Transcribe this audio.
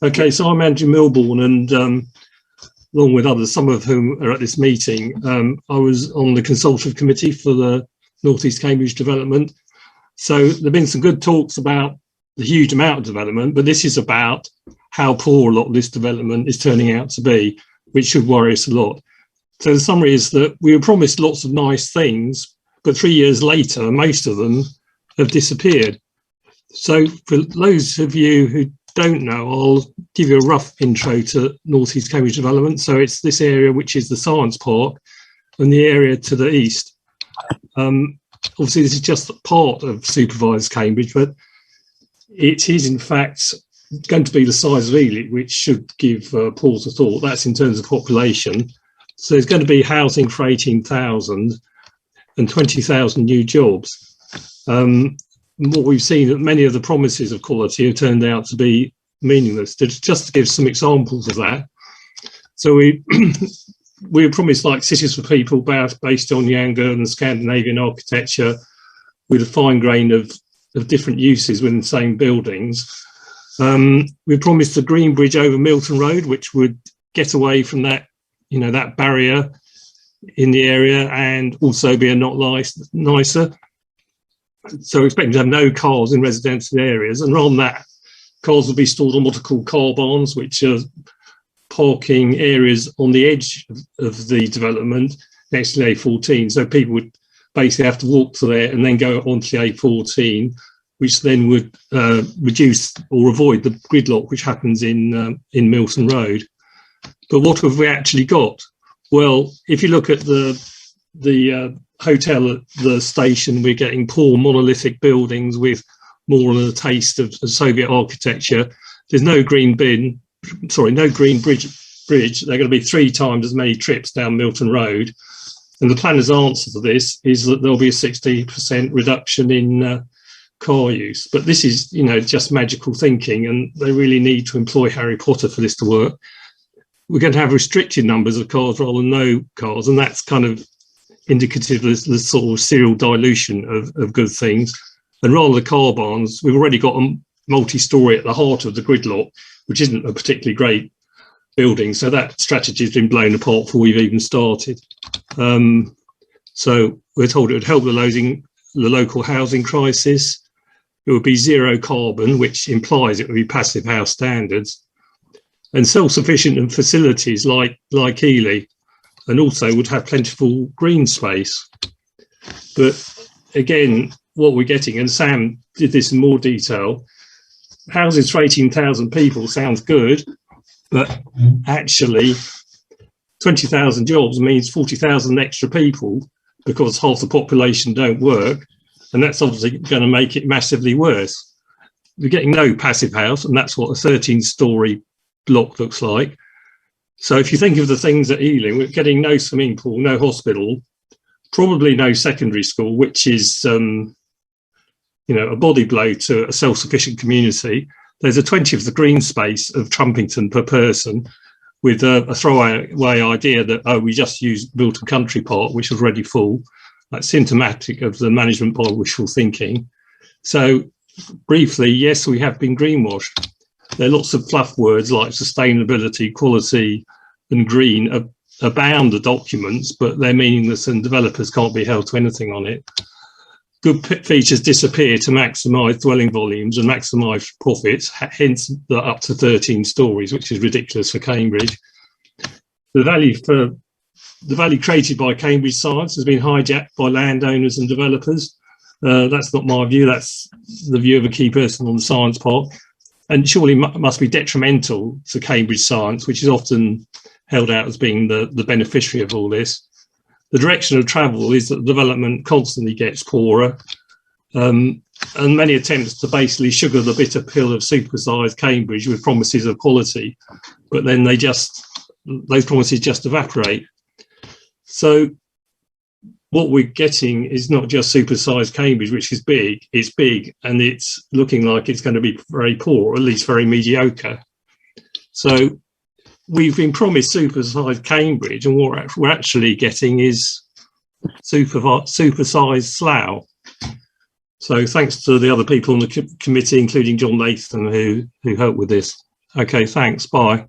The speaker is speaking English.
Okay, so I'm Andrew Milbourn, and along with others, some of whom are at this meeting, I was on the consultative committee for the North East Cambridge development. So there have been some good talks about the huge amount of development, but this is about how poor a lot of this development is turning out to be, which should worry us a lot. So the summary is that we were promised lots of nice things, but 3 years later, most of them have disappeared. So for those of you who don't know, I'll give you a rough intro to North East Cambridge development. So it's this area which is the Science Park and the area to the east. Obviously, this is just part of supervised Cambridge, but it is in fact going to be the size of Ely, which should give pause for thought. That's in terms of population. So there's going to be housing for 18,000 and 20,000 new jobs. What we've seen, that many of the promises of quality have turned out to be meaningless. Just to give some examples of that. So we were promised like cities for people based on Younger and Scandinavian architecture with a fine grain of different uses within the same buildings. We promised a green bridge over Milton Road, which would get away from that, that barrier in the area and also be a lot nicer. So we're expecting to have no cars in residential areas, and rather than that, cars will be stored on what are called car barns, which are parking areas on the edge of the development next to the A14. So people would basically have to walk to there and then go onto the A14, which then would reduce or avoid the gridlock which happens in Milton Road. But what have we actually got? Well, if you look at the hotel at the station, we're getting poor monolithic buildings with more than a taste of Soviet architecture. There's no green bridge. They're going to be 3 times as many trips down Milton Road. And the planner's answer to this is that there'll be a 60% reduction in car use. But this is, just magical thinking, and they really need to employ Harry Potter for this to work. We're going to have restricted numbers of cars rather than no cars, and that's kind of indicative of the sort of serial dilution of good things. And rather than car barns, we've already got a multi-storey at the heart of the gridlock, which isn't a particularly great building. So that strategy has been blown apart before we've even started. So we're told it would help the local housing crisis. It would be zero carbon, which implies it would be passive house standards, and self-sufficient in facilities like Ely, and also would have plentiful green space. But again, what we're getting, and Sam did this in more detail, houses for 18,000 people sounds good, but actually 20,000 jobs means 40,000 extra people because half the population don't work, and that's obviously going to make it massively worse. We're getting no passive house, and that's what a 13-storey block looks like. So if you think of the things at Ealing, we're getting no swimming pool, no hospital, probably no secondary school, which is, a body blow to a self-sufficient community. There's a 20th of the green space of Trumpington per person, with a throwaway idea that, we just use Milton Country Park, which was already full. That's symptomatic of the management by wishful thinking. So briefly, yes, we have been greenwashed. There are lots of fluff words like sustainability, quality, and green abound the documents, but they're meaningless and developers can't be held to anything on it. Good features disappear to maximise dwelling volumes and maximise profits, hence the up to 13 stories, which is ridiculous for Cambridge. The value created by Cambridge Science has been hijacked by landowners and developers. That's not my view, that's the view of a key person on the Science Park. And surely must be detrimental to Cambridge Science, which is often held out as being the beneficiary of all this. The direction of travel is that the development constantly gets poorer, and many attempts to basically sugar the bitter pill of supersized Cambridge with promises of quality, but then those promises just evaporate. So what we're getting is not just supersized Cambridge, which is big, it's big, and it's looking like it's going to be very poor, or at least very mediocre. So we've been promised supersized Cambridge, and what we're actually getting is supersized Slough. So thanks to the other people on the committee, including John Nathan, who helped with this. Okay, thanks. Bye.